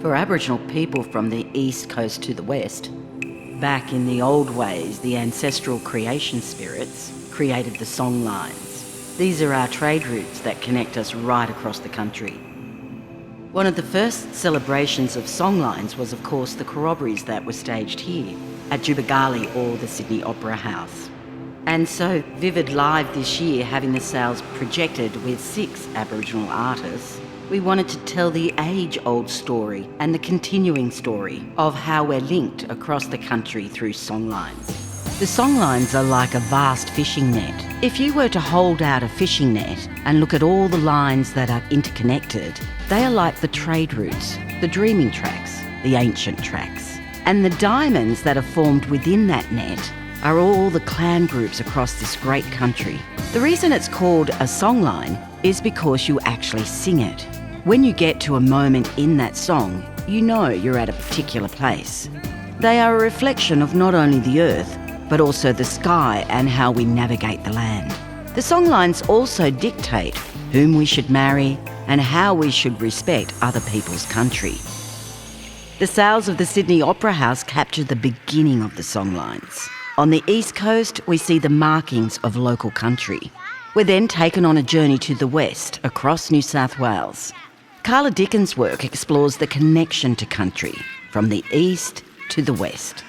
For Aboriginal people from the east coast to the west, back in the old ways, the ancestral creation spirits created the song lines. These are our trade routes that connect us right across the country. One of the first celebrations of songlines was, of course, the corroborees that were staged here at Jubagali or the Sydney Opera House. And so Vivid Live this year, having the sales projected with 6 Aboriginal artists, we wanted to tell the age-old story and the continuing story of how we're linked across the country through songlines. The songlines are like a vast fishing net. If you were to hold out a fishing net and look at all the lines that are interconnected, they are like the trade routes, the dreaming tracks, the ancient tracks. And the diamonds that are formed within that net are all the clan groups across this great country. The reason it's called a songline is because you actually sing it. When you get to a moment in that song, you know you're at a particular place. They are a reflection of not only the earth, but also the sky and how we navigate the land. The songlines also dictate whom we should marry and how we should respect other people's country. The sales of the Sydney Opera House capture the beginning of the songlines. On the east coast, we see the markings of local country. We're then taken on a journey to the west, across New South Wales. Carla Dickens' work explores the connection to country, from the east to the west.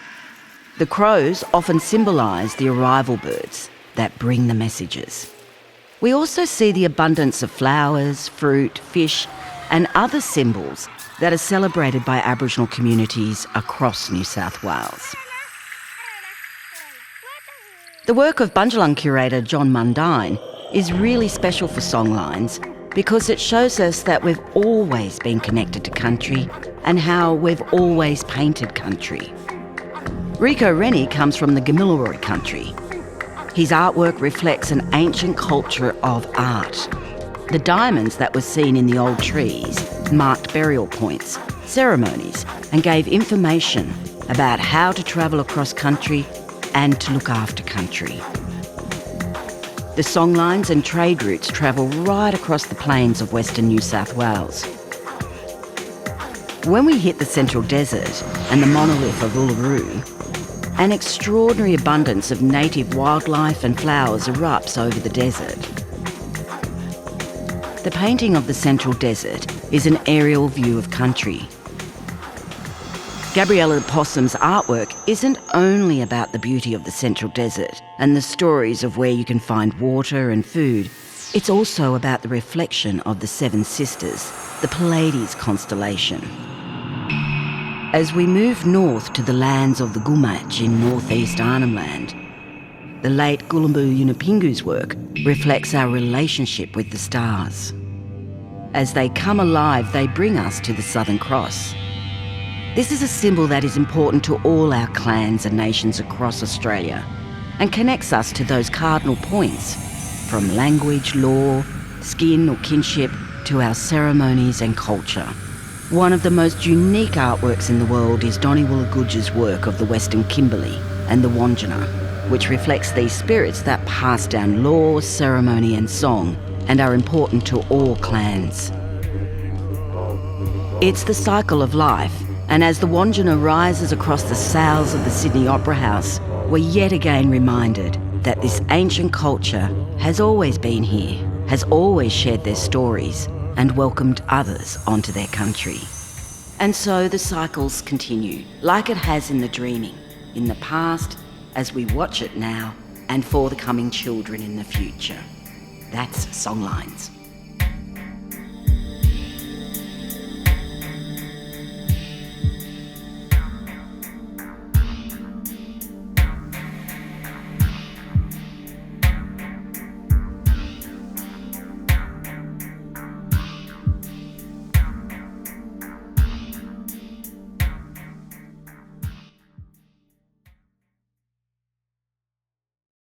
The crows often symbolise the arrival birds that bring the messages. We also see the abundance of flowers, fruit, fish, and other symbols that are celebrated by Aboriginal communities across New South Wales. The work of Bundjalung curator John Mundine is really special for songlines because it shows us that we've always been connected to country and how we've always painted country. Rico Rennie comes from the Gamilaroi country. His artwork reflects an ancient culture of art. The diamonds that were seen in the old trees marked burial points, ceremonies, and gave information about how to travel across country and to look after country. The songlines and trade routes travel right across the plains of Western New South Wales. When we hit the Central Desert and the monolith of Uluru, an extraordinary abundance of native wildlife and flowers erupts over the desert. The painting of the Central Desert is an aerial view of country. Gabriella Possum's artwork isn't only about the beauty of the Central Desert and the stories of where you can find water and food. It's also about the reflection of the Seven Sisters, the Pleiades constellation. As we move north to the lands of the Gumatj in northeast Arnhem Land, the late Gulumbu Yunupingu's work reflects our relationship with the stars. As they come alive, they bring us to the Southern Cross. This is a symbol that is important to all our clans and nations across Australia and connects us to those cardinal points, from language, law, skin or kinship, to our ceremonies and culture. One of the most unique artworks in the world is Donnie Woolagudge's work of the Western Kimberley and the Wandjina, which reflects these spirits that pass down law, ceremony and song and are important to all clans. It's the cycle of life. And as the Wandjina rises across the sails of the Sydney Opera House, we're yet again reminded that this ancient culture has always been here, has always shared their stories and welcomed others onto their country. And so the cycles continue, like it has in the dreaming, in the past, as we watch it now, and for the coming children in the future. That's songlines.